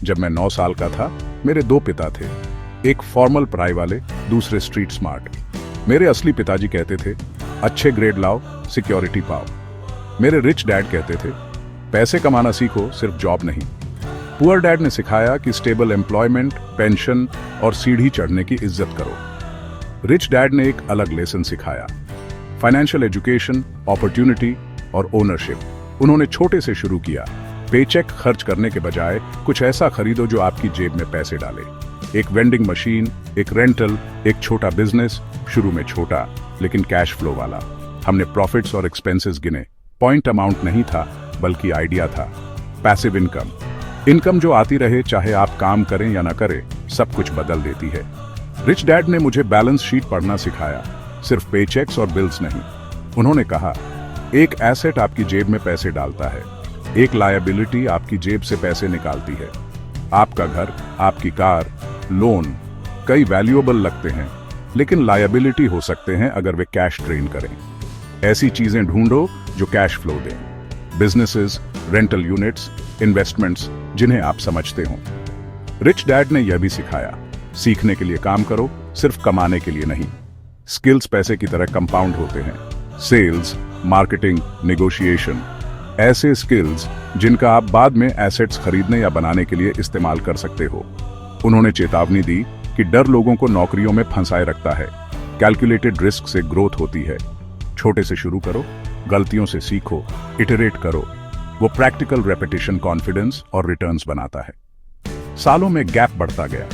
जब मैं 9 साल का था, मेरे 2 पिता थे, एक फॉर्मल पढ़ाई वाले, दूसरे स्ट्रीट स्मार्ट। मेरे असली पिताजी कहते थे, अच्छे ग्रेड लाओ, सिक्योरिटी पाओ। मेरे रिच डैड कहते थे, पैसे कमाना सीखो, सिर्फ जॉब नहीं। पुअर डैड ने सिखाया कि स्टेबल एम्प्लॉयमेंट, पेंशन और सीढ़ी चढ़ने की इज्जत करो। रिच डैड ने एक अलग लेसन सिखाया, फाइनेंशियल एजुकेशन, अपॉर्चुनिटी और ओनरशिप। उन्होंने छोटे से शुरू किया, पेचेक खर्च करने के बजाय कुछ ऐसा खरीदो जो आपकी जेब में पैसे डाले। एक वेंडिंग मशीन, एक रेंटल, एक छोटा बिजनेस, शुरू में छोटा लेकिन कैश फ्लो वाला। हमने प्रॉफिट्स और एक्सपेंसेस गिने। पॉइंट अमाउंट नहीं था, बल्कि आइडिया था। पैसिव इनकम जो आती रहे, चाहे आप काम करें या ना करें, सब कुछ बदल देती है। रिच डैड ने मुझे बैलेंस शीट पढ़ना सिखाया, सिर्फ पेचेक्स और बिल्स नहीं। उन्होंने कहा, एक एसेट आपकी जेब में पैसे डालता है, एक लायबिलिटी आपकी जेब से पैसे निकालती है। आपका घर, आपकी कार, लोन कई वैल्यूएबल लगते हैं, लेकिन लायबिलिटी हो सकते हैं अगर वे कैश ड्रेन करें। ऐसी चीजें ढूंढो जो कैश फ्लो दें। बिजनेसेस, रेंटल यूनिट्स, इन्वेस्टमेंट्स जिन्हें आप समझते हो। रिच डैड ने यह भी सिखाया, सीखने के लिए काम करो, सिर्फ कमाने के लिए नहीं। स्किल्स पैसे की तरह कंपाउंड होते हैं। सेल्स, मार्केटिंग, नेगोशिएशन, ऐसे स्किल्स जिनका आप बाद में एसेट्स खरीदने या बनाने के लिए इस्तेमाल कर सकते हो। उन्होंने चेतावनी दी कि डर लोगों को नौकरियों में फंसाए रखता है, कैलकुलेटेड रिस्क से ग्रोथ होती है। छोटे से शुरू करो, गलतियों से सीखो, इटरेट करो। वो प्रैक्टिकल रेपिटेशन कॉन्फिडेंस और रिटर्न्स बनाता है। सालों में गैप बढ़ता गया।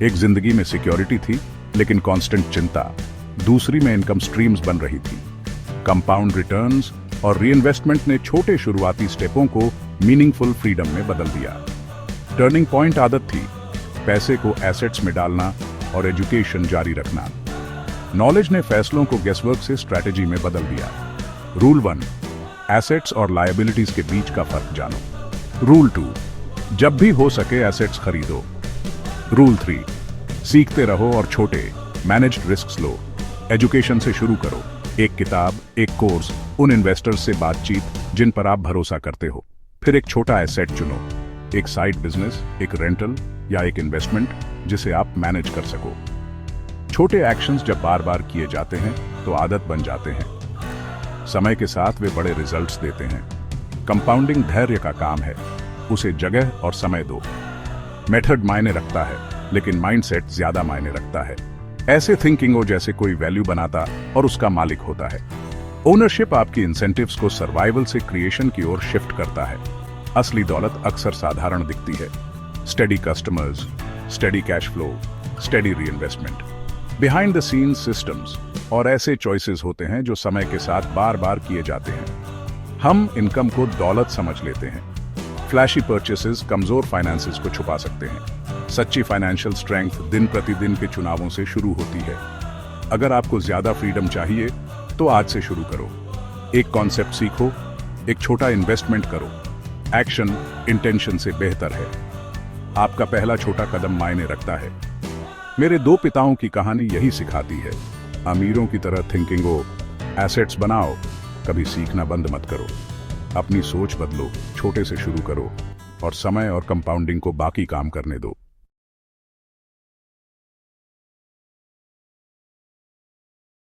एक जिंदगी में सिक्योरिटी थी, लेकिन कांस्टेंट चिंता। दूसरी में इनकम स्ट्रीम्स बन रही थी। कंपाउंड रिटर्न्स और रीइन्वेस्टमेंट ने छोटे शुरुआती स्टेपों को मीनिंगफुल फ्रीडम में बदल दिया। टर्निंग पॉइंट आदत थी, पैसे को एसेट्स में डालना और एजुकेशन जारी रखना। नॉलेज ने फैसलों को गेसवर्क से स्ट्रैटेजी में बदल दिया। रूल 1, एसेट्स और लायबिलिटीज के बीच का फर्क जानो। रूल 2, जब भी हो सके एसेट्स खरीदो। रूल 3, सीखते रहो और छोटे मैनेज्ड रिस्क लो। एजुकेशन से शुरू करो, एक किताब, एक कोर्स, उन इन्वेस्टर्स से बातचीत जिन पर आप भरोसा करते हो। फिर एक छोटा एसेट चुनो, एक साइड बिजनेस, एक रेंटल या एक इन्वेस्टमेंट जिसे आप मैनेज कर सको। छोटे एक्शंस जब बार बार किए जाते हैं तो आदत बन जाते हैं। समय के साथ वे बड़े रिजल्ट्स देते हैं। कंपाउंडिंग धैर्य का काम है, उसे जगह और समय दो। मेथड मायने रखता है, लेकिन माइंडसेट ज्यादा मायने रखता है। ऐसे थिंकिंग हो जैसे कोई वैल्यू बनाता और उसका मालिक होता है। ओनरशिप आपकी इंसेंटिव्स को सर्वाइवल से क्रिएशन की ओर शिफ्ट करता है। असली दौलत अक्सर साधारण दिखती है, steady customers, steady cash flow, steady reinvestment. Behind the scenes systems और ऐसे चॉइसेस होते हैं जो समय के साथ बार बार किए जाते हैं। हम इनकम को दौलत समझ लेते हैं। फ्लैशी परचेसेस कमजोर फाइनेंसेस को छुपा सकते हैं। सच्ची फाइनेंशियल स्ट्रेंथ दिन प्रतिदिन के चुनावों से शुरू होती है। अगर आपको ज्यादा फ्रीडम चाहिए तो आज से शुरू करो। एक कॉन्सेप्ट सीखो, एक छोटा इन्वेस्टमेंट करो। एक्शन इंटेंशन से बेहतर है। आपका पहला छोटा कदम मायने रखता है। मेरे 2 पिताओं की कहानी यही सिखाती है, अमीरों की तरह थिंकिंग हो, एसेट्स बनाओ, कभी सीखना बंद मत करो। अपनी सोच बदलो, छोटे से शुरू करो और समय और कंपाउंडिंग को बाकी काम करने दो।